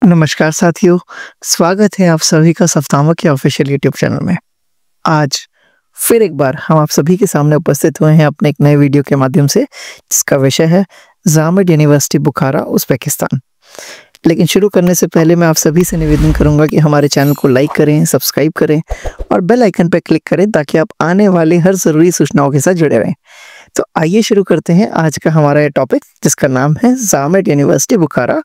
नमस्कार साथियों, स्वागत है आप सभी का सफ्तामा के ऑफिशियल यूट्यूब चैनल में। आज फिर एक बार हम आप सभी के सामने उपस्थित हुए हैं अपने एक नए वीडियो के माध्यम से, जिसका विषय है जामिद यूनिवर्सिटी बुखारा, उज़्बेकिस्तान। लेकिन शुरू करने से पहले मैं आप सभी से निवेदन करूंगा कि हमारे चैनल को लाइक करें, सब्सक्राइब करें और बेल आइकन पर क्लिक करें ताकि आप आने वाली हर ज़रूरी सूचनाओं के साथ जुड़े रहें। तो आइए शुरू करते हैं आज का हमारा ये टॉपिक, जिसका नाम है जामिद यूनिवर्सिटी बुखारा,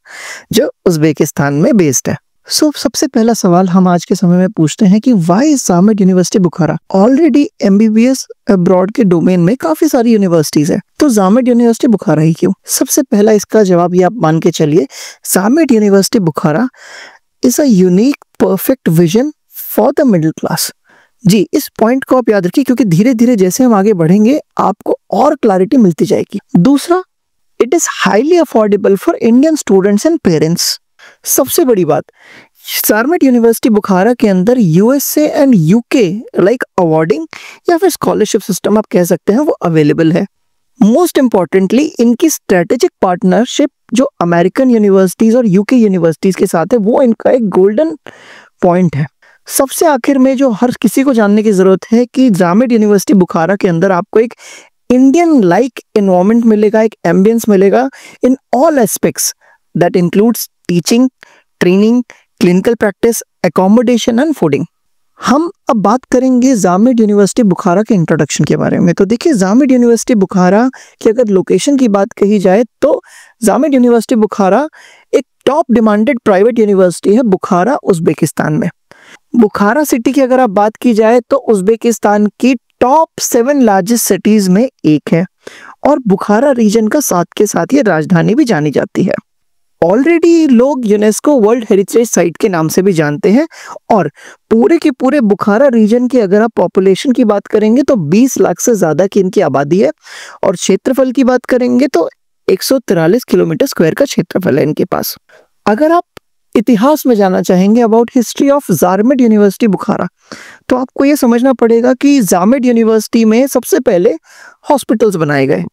जो उज़्बेकिस्तान में बेस्ड है। सबसे पहला सवाल हम आज के समय में पूछते हैं कि why Zarmed university Bukhara. Already MBBS abroad के डोमेन में काफी सारी यूनिवर्सिटीज है, तो जामिद यूनिवर्सिटी बुखारा ही क्यों? सबसे पहला इसका जवाब ये आप मान के चलिए, Zarmed university Bukhara is a unique perfect vision for the middle class. जी, इस पॉइंट को आप याद रखिए, क्योंकि धीरे धीरे जैसे हम आगे बढ़ेंगे आपको और क्लैरिटी मिलती जाएगी। दूसरा, it is highly affordable for Indian students and parents. सबसे बड़ी बात, जामिद यूनिवर्सिटी बुखारा के अंदर USA and UK like awarding या फिर स्कॉलरशिप सिस्टम आप कह सकते हैं, वो अवेलेबल है। मोस्ट इंपॉर्टेंटली, इनकी स्ट्रेटेजिक पार्टनरशिप जो अमेरिकन यूनिवर्सिटीज और यूके यूनिवर्सिटीज के साथ है, वो इनका एक गोल्डन पॉइंट है। सबसे आखिर में जो हर किसी को जानने की जरूरत है कि जामिद यूनिवर्सिटी बुखारा के अंदर आपको एक इंडियन लाइक एनवायरनमेंट मिलेगा, एक एम्बियंस मिलेगा in all aspects that includes teaching, training, clinical practice, accommodation and fooding. हम अब बात करेंगे जामिद यूनिवर्सिटी बुखारा के इंट्रोडक्शन के बारे में। तो देखिए, जामिद यूनिवर्सिटी बुखारा की अगर लोकेशन की बात कही जाए तो जामिद यूनिवर्सिटी बुखारा एक टॉप डिमांडेड प्राइवेट यूनिवर्सिटी है बुखारा, उज़्बेकिस्तान में। बुखारा सिटी की अगर आप बात की जाए तो उज़्बेकिस्तान की टॉप 7 लार्जेस्ट सिटीज में एक है, और बुखारा रीजन का साथ के साथ ये राजधानी भी जानी जाती है। ऑलरेडी लोग यूनेस्को वर्ल्ड हेरिटेज साइट के नाम से भी जानते हैं, और पूरे के पूरे बुखारा रीजन की अगर आप पॉपुलेशन की बात करेंगे तो 20 लाख से ज्यादा की इनकी आबादी है, और क्षेत्रफल की बात करेंगे तो 143 किलोमीटर स्क्वायर का क्षेत्रफल है इनके पास। अगर आप इतिहास में जाना चाहेंगे about history of Zarmed university बुखारा, तो आपको ये समझना पड़ेगा कि जामिद यूनिवर्सिटी में सबसे पहले हॉस्पिटल्स बनाए गए।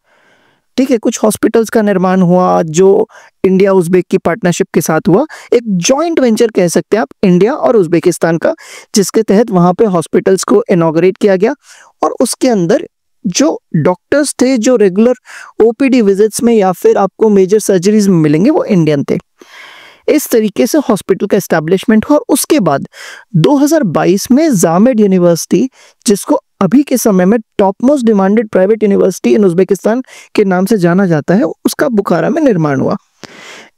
ठीक है, कुछ हॉस्पिटल्स का निर्माण हुआ जो इंडिया उज़्बेक की पार्टनरशिप के साथ हुआ, एक जॉइंट वेंचर कह सकते हैं आप इंडिया और उज़्बेकिस्तान का, जिसके तहत वहां पे हॉस्पिटल्स को इनॉग्रेट किया गया, और उसके अंदर जो डॉक्टर्स थे जो रेगुलर ओपीडी विजिट्स में या फिर आपको मेजर सर्जरीज में मिलेंगे वो इंडियन थे। इस तरीके से हॉस्पिटल का एस्टैब्लिशमेंट हुआ, और उसके बाद 2022 में जामिद यूनिवर्सिटी, जिसको अभी के समय में top most demanded private university in Uzbekistan के नाम से जाना जाता है, उसका बुखारा में निर्माण हुआ।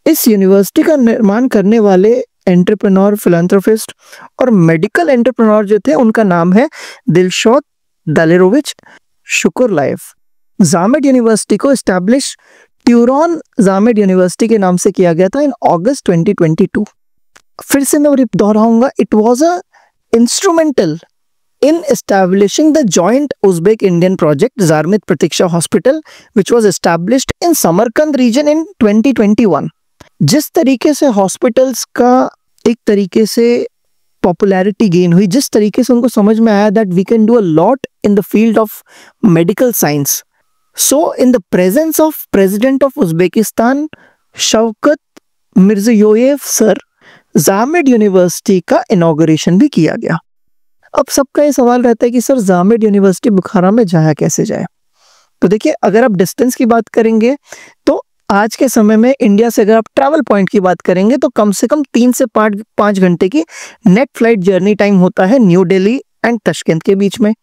इस यूनिवर्सिटी का निर्माण करने वाले एंटरप्रेन्योर, फिलैंथ्रोपिस्ट और मेडिकल एंटरप्रेन्योर जो थे, उनका नाम है दिलशोद दालेरोविच शुकुरलायेव। जामिद यूनिवर्सिटी को एस्टैब्लिश ट्यूरॉन जामिद यूनिवर्सिटी के नाम से किया गया था इन अगस्त 2022। फिर से मैं दोहराऊंगा, it was a instrumental in establishing the joint Uzbek-Indian project Zarmit Pratiksha Hospital, which was established in Samarkand region in 2021। जिस तरीके से हॉस्पिटल्स का एक तरीके से पॉपुलैरिटी गेन हुई, जिस तरीके से उनको समझ में आया that we can do a lot in the field of medical science, so in the presence of president of Uzbekistan Shavkat Mirziyoyev sir, Zarmed university का इनॉग्रेशन भी किया गया। अब सबका ये सवाल रहता है कि सर जामिद यूनिवर्सिटी बुखारा में जाया कैसे जाए? तो देखिए, अगर आप डिस्टेंस की बात करेंगे तो आज के समय में इंडिया से अगर आप ट्रैवल पॉइंट की बात करेंगे तो कम से कम 3 से 5 घंटे की नेट फ्लाइट जर्नी टाइम होता है न्यू दिल्ली एंड तशकेंत के बीच में।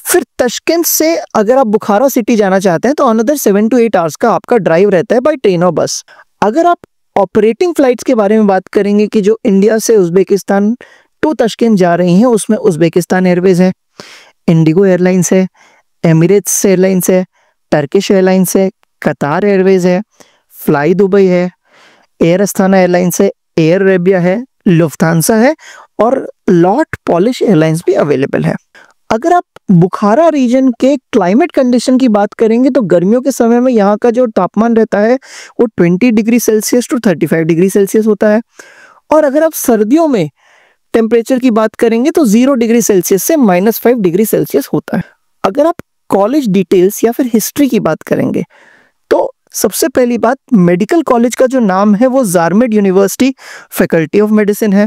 फिर तशकेंत से अगर आप बुखारा सिटी जाना चाहते हैं तो अनदर 7 to 8 आवर्स का आपका ड्राइव रहता है बाय ट्रेन और बस। अगर आप ऑपरेटिंग फ्लाइट्स के बारे में बात करेंगे कि जो इंडिया से उज़्बेकिस्तान टू तशकेंत जा रही हैं, उसमें उज़्बेकिस्तान एयरवेज है, इंडिगो एयरलाइंस है, एमिरेट्स एयरलाइंस है, टर्किश एयरलाइंस है, कतार एयरवेज है, फ्लाई दुबई है, एयर अस्ताना एयरलाइंस है, एयर अरेबिया है, लुफ्थांसा है, और लॉट पॉलिश एयरलाइंस भी अवेलेबल है। अगर आप बुखारा रीजन के क्लाइमेट कंडीशन की बात करेंगे तो गर्मियों के समय में यहाँ का जो तापमान रहता है वो 20 degree Celsius to 35 degree Celsius होता है, और अगर आप सर्दियों में टेम्परेचर की बात करेंगे तो 0 डिग्री सेल्सियस से -5 डिग्री सेल्सियस होता है। अगर आप कॉलेज डिटेल्स या फिर हिस्ट्री की बात करेंगे तो सबसे पहली बात, मेडिकल कॉलेज का जो नाम है वो ज़ारमेड यूनिवर्सिटी फैकल्टी ऑफ मेडिसिन है,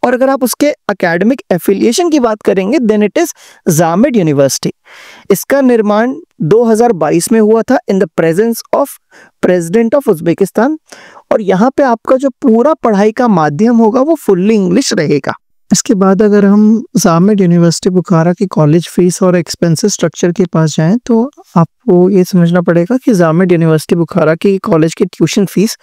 और अगर आप उसके एकेडमिक एफिलिएशन की बात करेंगे देन इट इज़ ज़ारमेड यूनिवर्सिटी। इसका निर्माण 2022 में हुआ था इन the presence of president of Uzbekistan, और यहाँ पे आपका जो पूरा पढ़ाई का माध्यम होगा वो फुल्ली इंग्लिश रहेगा। इसके बाद अगर हम ज़ारमेड यूनिवर्सिटी बुखारा की कॉलेज फीस और एक्सपेंसेस स्ट्रक्चर के पास जाएं तो आपको ये समझना पड़ेगा कि ज़ारमेड यूनिवर्सिटी बुखारा की कॉलेज की tuition fees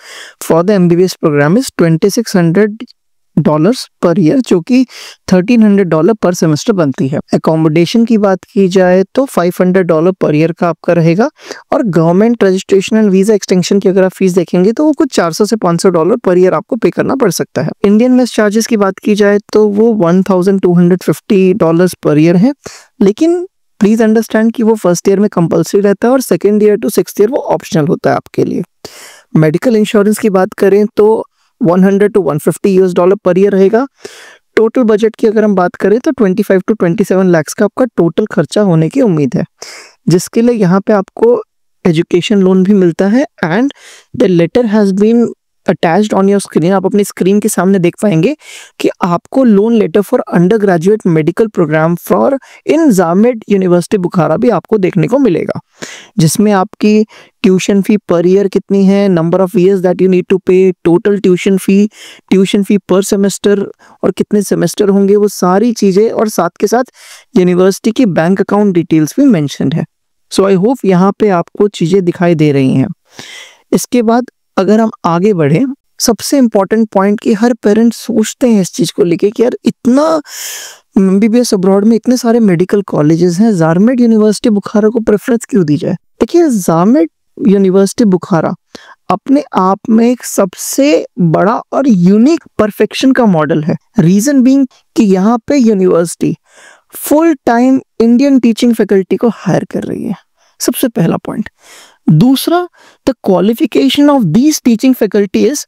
for the MBBS programme is $2600 per year, जो कि $1300 पर सेमेस्टर बनती है। एकोमोडेशन की बात की जाए तो $500 पर ईयर का आपका रहेगा, और government registration and visa extension की अगर आप फीस देखेंगे तो वो कुछ $400 से $500 पर ईयर आपको पे करना पड़ सकता है। इंडियन मेस चार्जेस की बात की जाए तो वो $1250 पर ईयर है, लेकिन प्लीज अंडरस्टैंड कि वो फर्स्ट ईयर में कंपल्सरी रहता है और second year to sixth year वो ऑप्शनल होता है आपके लिए। मेडिकल इंश्योरेंस की बात करें तो $100 to $150 पर ईयर रहेगा। टोटल बजट की अगर हम बात करें तो 25 to 27 लाख का आपका टोटल खर्चा होने की उम्मीद है, जिसके लिए यहाँ पे आपको एजुकेशन लोन भी मिलता है, and the letter has been attached on your screen. आप अपनी स्क्रीन के सामने देख पाएंगे कि आपको loan letter for undergraduate medical program for in Zarmed university Bukhara भी आपको देखने को मिलेगा, जिसमें आपकी ट्यूशन फी पर ईयर कितनी है, number of years that you need to pay, total tuition fee per semester और कितने सेमेस्टर होंगे, वो सारी चीज़ें, और साथ के साथ यूनिवर्सिटी की बैंक अकाउंट डिटेल्स भी मेंशन है। सो आई होप यहाँ पे आपको चीज़ें दिखाई दे रही हैं। इसके बाद अगर हम आगे बढ़े, सबसे इम्पॉर्टेंट पॉइंट कि हर पेरेंट सोचते हैं इस चीज़ को लेके कि यार इतना MBBS अब्रॉड में इतने सारे मेडिकल कॉलेजेस हैं, ज़ारमेड यूनिवर्सिटी बुखारा को प्रेफरेंस क्यों दी जाए। देखिए, ज़ारमेड यूनिवर्सिटी बुखारा अपने आप में एक सबसे बड़ा और यूनिक परफेक्शन का मॉडल है। रीजन बीइंग कि यहाँ पे university full time Indian teaching faculty को हायर कर रही है, सबसे पहला पॉइंट। दूसरा, the qualification of these teaching faculty is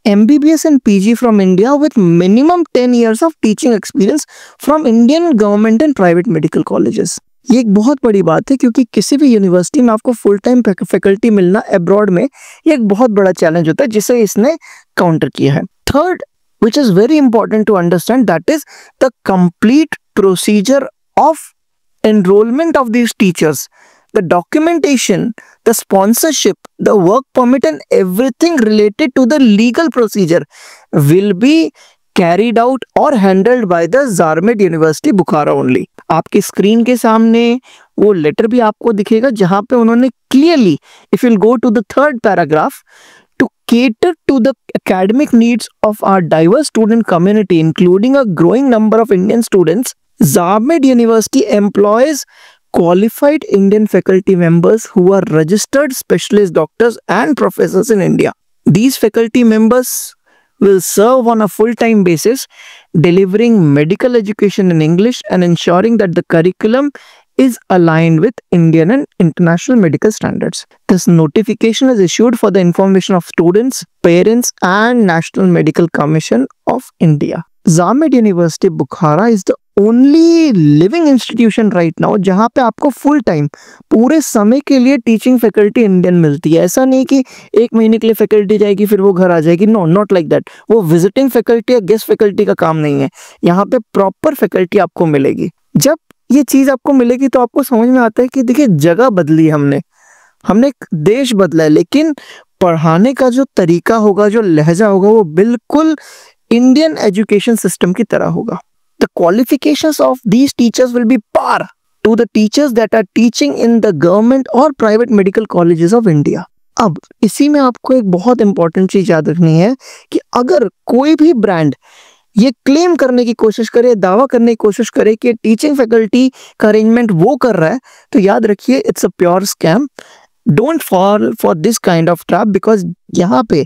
MBBS and PG from India with minimum 10 years of teaching experience from Indian government and private medical colleges। ये एक बहुत बड़ी बात है, क्योंकि किसी भी यूनिवर्सिटी में आपको फुल टाइम फैकल्टी मिलना अब्रॉड में ये एक बहुत बड़ा चैलेंज होता है, जिसे इसने काउंटर किया है। Third, which is very important to understand, that is the complete procedure of enrollment of these teachers, the documentation, the sponsorship, the work permit and everything related to the legal procedure will be carried out or handled by the Zarmed University Bukhara only। आपकी screen के सामने वो letter भी आपको दिखेगा, जहां पे उन्होंने clearly, if you'll go to the third paragraph, to cater to the academic needs of our diverse student community, including a growing number of Indian students, Zarmed University employs qualified Indian faculty members who are registered specialist doctors and professors in India. These faculty members will serve on a full-time basis, delivering medical education in English and ensuring that the curriculum is aligned with Indian and international medical standards. This notification is issued for the information of students, parents and National Medical Commission of India. Zarmed University Bukhara is the only living institution right now जहाँ पे आपको full time पूरे समय के लिए teaching faculty Indian मिलती है। ऐसा नहीं कि एक महीने के लिए फैकल्टी जाएगी फिर वो घर आ जाएगी, नो, नॉट लाइक दैट। वो विजिटिंग फैकल्टी या गेस्ट फैकल्टी का काम नहीं है, यहाँ पे प्रॉपर फैकल्टी आपको मिलेगी। जब ये चीज़ आपको मिलेगी तो आपको समझ में आता है कि देखिए, जगह बदली हमने एक देश बदला है, लेकिन पढ़ाने का जो तरीका होगा, जो लहजा होगा, वो बिल्कुल इंडियन एजुकेशन सिस्टम की तरह होगा। The qualifications of these teachers will be par to the teachers that are teaching in the government or private medical colleges of India। अब इसी में आपको एक बहुत इंपॉर्टेंट चीज याद रखनी है कि अगर कोई भी ब्रांड ये क्लेम करने की कोशिश करे, दावा करने की कोशिश करे कि टीचिंग फैकल्टी का अरेंजमेंट वो कर रहा है, तो याद रखिए it's a pure scam. Don't fall for this kind of trap, because यहाँ पे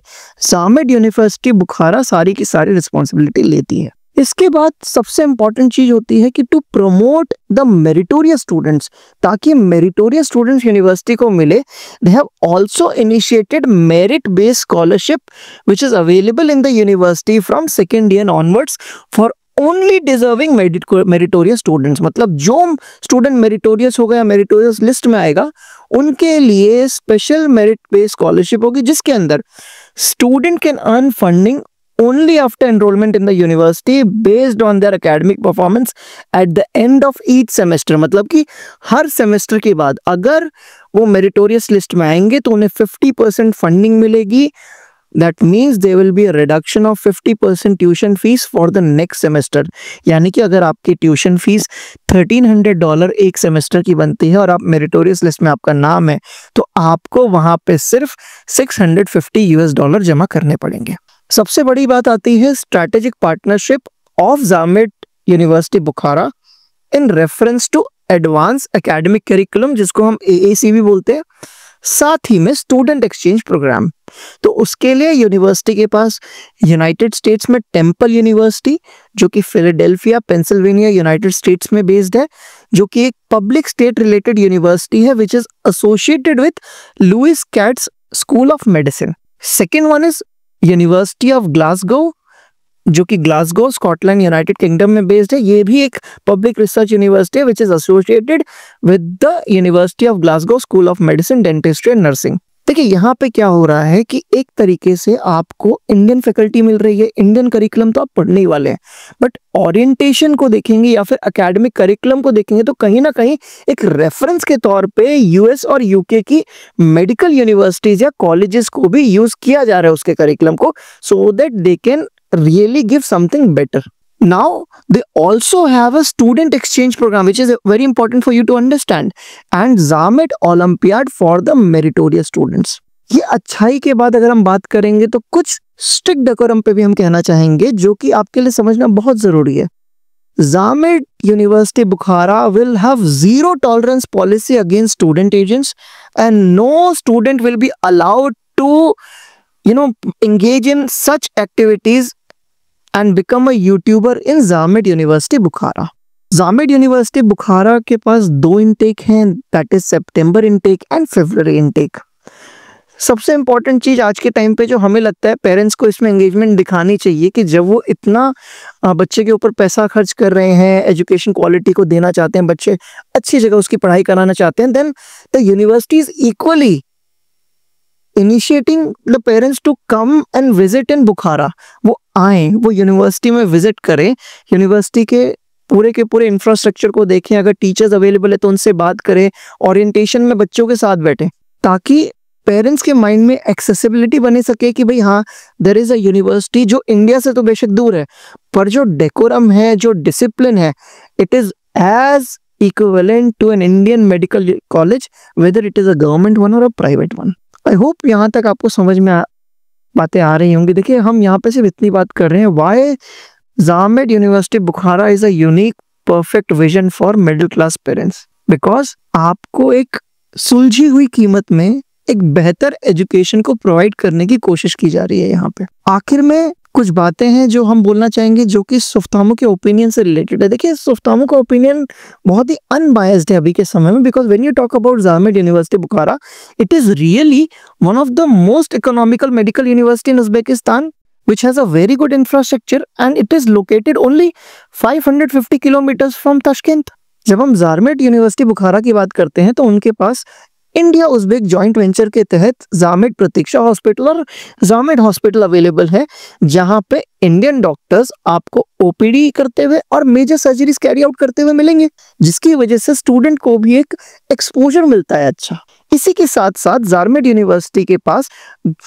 ज़ारमेड यूनिवर्सिटी बुखारा सारी की सारी रिस्पॉन्सिबिलिटी लेती है। इसके बाद सबसे इंपॉर्टेंट चीज होती है कि to promote the meritorious students, ताकि मेरिटोरियस स्टूडेंट्स यूनिवर्सिटी को मिले, they have also initiated merit based scholarship which is available in the university from second year onwards for only deserving meritorious students, मतलब जो student meritorious होगा या meritorious list में आएगा उनके लिए स्पेशल मेरिट बेस्ड स्कॉलरशिप होगी, जिसके अंदर student can earn funding only after enrollment in the university based on their academic performance at the end of each semester। मतलब कि हर सेमेस्टर के बाद अगर वो मेरिटोरियस लिस्ट में आएंगे तो उन्हें 50% फंडिंग मिलेगी। That means there will be a reduction of 50% tuition fees for the next semester। यानी कि अगर आपकी ट्यूशन फीस $1300 एक सेमेस्टर की बनती है और आप मेरिटोरियस लिस्ट में आपका नाम है तो आपको वहां पे सिर्फ $650 जमा करने पड़ेंगे। सबसे बड़ी बात आती है strategic partnership of Zarmed university Bukhara in reference to advance academic curriculum, जिसको हम AAC भी बोलते हैं, साथ ही में स्टूडेंट एक्सचेंज प्रोग्राम। तो उसके लिए यूनिवर्सिटी के पास यूनाइटेड स्टेट्स में टेम्पल यूनिवर्सिटी, जो कि फिलाडेल्फिया पेंसिल्वेनिया यूनाइटेड स्टेट्स में बेस्ड है, जो कि एक पब्लिक स्टेट रिलेटेड यूनिवर्सिटी है which is associated with Lewis Katz School of Medicine. Second one is University of Glasgow, जो कि ग्लासगो स्कॉटलैंड यूनाइटेड किंगडम में बेस्ड है। ये भी एक पब्लिक रिसर्च यूनिवर्सिटी है which is associated with the University of Glasgow School of Medicine, dentistry and nursing. देखिए यहाँ पे क्या हो रहा है कि एक तरीके से आपको इंडियन फैकल्टी मिल रही है, इंडियन करिकुलम तो आप पढ़ने ही वाले हैं, बट ओरिएंटेशन को देखेंगे या फिर एकेडमिक करिकुलम को देखेंगे तो कहीं ना कहीं एक रेफरेंस के तौर पे यूएस और यूके की मेडिकल यूनिवर्सिटीज या कॉलेजेस को भी यूज किया जा रहा है उसके करिकुलम को, so that they can really give something better. Now they also have a student exchange program which is very important for you to understand, and Zamid Olympiad for the meritorious students। ये अच्छाई के बाद अगर हम बात करेंगे तो कुछ स्ट्रिक्ट डेकोरम पे भी हम कहना चाहेंगे जो कि आपके लिए समझना बहुत जरूरी है। Zamid University Bukhara will have zero tolerance policy against student agents and no student will be allowed to engage in such activities and become a YouTuber in Zamid University Bukhara। Zamid University Bukhara के पास 2 intake हैं, that is September intake and February intake. सबसे important चीज आज के time पे जो हमें लगता है पेरेंट्स को इसमें एंगेजमेंट दिखानी चाहिए कि जब वो इतना बच्चे के ऊपर पैसा खर्च कर रहे हैं, एजुकेशन क्वालिटी को देना चाहते हैं, बच्चे अच्छी जगह उसकी पढ़ाई कराना चाहते हैं, then the university is equally initiating the parents to come and visit in Bukhara। वो आए, वो यूनिवर्सिटी में विजिट करें, यूनिवर्सिटी के पूरे इंफ्रास्ट्रक्चर को देखें, अगर टीचर्स अवेलेबल है तो उनसे बात करें, ओरिएंटेशन में बच्चों के साथ बैठें, ताकि पेरेंट्स के माइंड में एक्सेसिबिलिटी बने सके कि भाई हाँ देयर इज अ यूनिवर्सिटी जो इंडिया से तो बेशक दूर है पर जो डेकोरम है, जो डिसिप्लिन है, it is as equivalent to an Indian medical college whether it is a government one or a private one. I hope यहाँ तक आपको समझ में बातें आ रही होंगी। देखिए हम यहाँ पे सिर्फ इतनी बात कर रहे हैं, why Zarmed university Bukhara is a unique perfect vision for middle class parents, because आपको एक सुलझी हुई कीमत में एक बेहतर एजुकेशन को प्रोवाइड करने की कोशिश की जा रही है। यहाँ पे आखिर में कुछ बातें हैं जो हम बोलना चाहेंगे जो कि सुफ्तामो के ओपिनियन से रिलेटेड है। देखिए सुफ्तामो का ओपिनियन बहुत ही अनबायस्ड है अभी के समय में, because when you talk about Zarmed university Bukhara it is really one of the most economical medical university in Uzbekistan which has a very good infrastructure and it is located only 550 kilometers from Tashkent। जब हम Jamid university बुखारा की बात करते हैं तो उनके पास India Uzbek joint venture के तहत जामिद प्रतीक्षा हॉस्पिटल और जामिद हॉस्पिटल अवेलेबल है, जहां पे इंडियन डॉक्टर्स आपको ओपीडी करते हुए और मेजर सर्जरीज कैरी आउट करते हुए मिलेंगे, जिसकी वजह से स्टूडेंट को भी एक एक्सपोजर मिलता है अच्छा। इसी के साथ साथ जामिद यूनिवर्सिटी के पास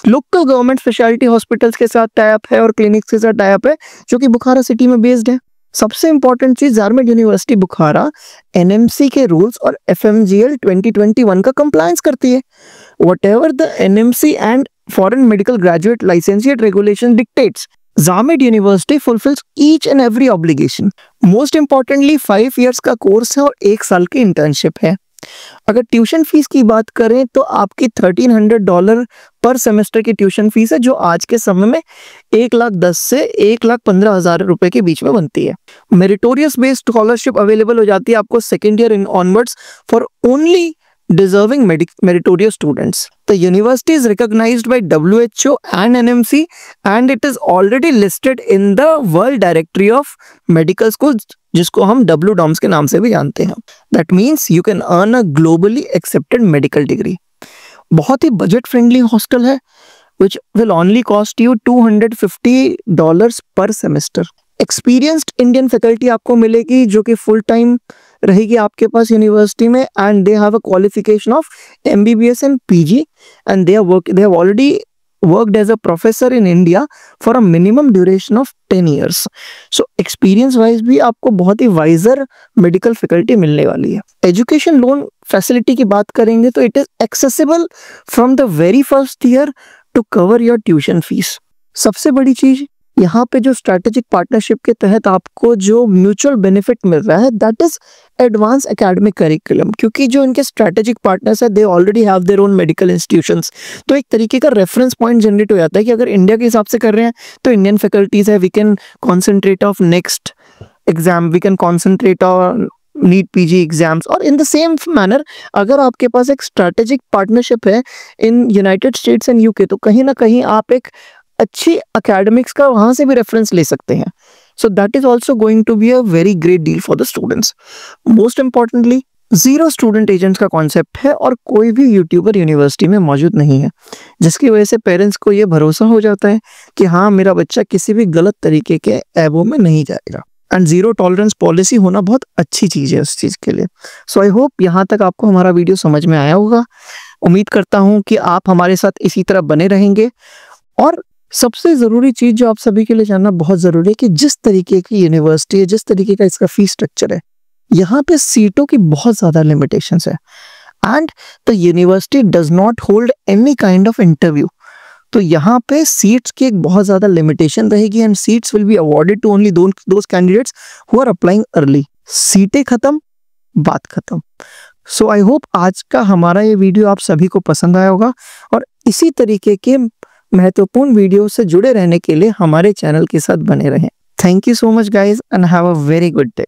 लोकल गवर्नमेंट स्पेशलिटी हॉस्पिटल्स के साथ टाई अप है और क्लिनिक्स के साथ टाई अप है जो कि बुखारा सिटी में बेस्ड है। सबसे इंपॉर्टेंट चीज, जामिद यूनिवर्सिटी बुखारा एनएमसी के रूल्स और एफएमजीएल 2021 का कंप्लायंस करती है। Whatever the NMC and foreign medical graduate licentiate regulation dictates, Zarmed university fulfils each and every obligation. Most importantly 5 years का कोर्स है और 1 साल की इंटर्नशिप है। अगर ट्यूशन फीस की बात करें तो आपकी $1300 पर सेमेस्टर की ट्यूशन फीस है, जो आज के समय में 1,10,000 से 1,15,000 रुपए के बीच में बनती है। मेरिटोरियस बेस्ड स्कॉलरशिप अवेलेबल हो जाती है आपको second year in onwards for only deserving meritorious students. The university is recognized by WHO and NMC, and it is already listed in the World Directory of Medical Schools, जिसको हम WDOMS के नाम से भी जानते हैं. That means you can earn a globally accepted medical degree. बहुत ही बजट फ्रेंडली हॉस्टल है, which will only cost you $250 per semester. Experienced Indian faculty आपको मिलेगी जो कि फुल टाइम रहेगी आपके पास यूनिवर्सिटी में, and they have a qualification of MBBS and PG, and they have already worked as a professor in India for a minimum duration of 10 years. So experience wise भी आपको बहुत ही visor medical faculty मिलने वाली है. Education loan facility की बात करेंगे तो it is accessible from the very first year to cover your tuition fees. सबसे बड़ी चीज यहाँ पे जो स्ट्रैटेजिक पार्टनरशिप के तहत आपको जो म्यूचुअल बेनिफिट मिल रहा है, that is advance academic curriculum, क्योंकि जो इनके स्ट्रैटेजिक पार्टनर्स है they already have their own medical institutions. तो एक तरीके का रेफरेंस पॉइंट जनरेट हो जाता है कि अगर इंडिया के हिसाब से कर रहे हैं तो इंडियन फैकल्टीज है, we can concentrate of next exam, we can concentrate on NEET PG exams. और इन द सेम मैनर अगर आपके पास एक स्ट्रैटेजिक पार्टनरशिप है in United states and UK, तो कहीं ना कहीं आप एक अच्छी अकेडमिक्स का वहां से भी रेफरेंस ले सकते हैं. So that is also going to be a very great deal for the students. Most importantly zero student agents का कॉन्सेप्ट है और कोई भी यूट्यूबर यूनिवर्सिटी में मौजूद नहीं है, जिसकी वजह से पेरेंट्स को ये भरोसा हो जाता है कि हाँ मेरा बच्चा किसी भी गलत तरीके के ऐबों में नहीं जाएगा. एंड जीरो टॉलरेंस पॉलिसी होना बहुत अच्छी चीज है उस चीज के लिए. सो आई होप यहाँ तक आपको हमारा वीडियो समझ में आया होगा. उम्मीद करता हूँ कि आप हमारे साथ इसी तरह बने रहेंगे. और सबसे ज़रूरी चीज़ जो आप सभी के लिए जानना बहुत ज़रूरी है कि जिस तरीके की यूनिवर्सिटी है, जिस तरीके का इसका फीस स्ट्रक्चर है, यहाँ पे सीटों की बहुत ज़्यादा लिमिटेशंस है, and the university does not hold any kind of interview. तो यहाँ पे सीट्स की एक बहुत ज़्यादा लिमिटेशन रहेगी, and seats will be awarded to only those candidates who are applying early. सीटें खत्म, बात खत्म. सो आई होप आज का हमारा ये वीडियो आप सभी को पसंद आया होगा, और इसी तरीके के महत्वपूर्ण वीडियो से जुड़े रहने के लिए हमारे चैनल के साथ बने रहें. Thank you so much guys, and have a very good day.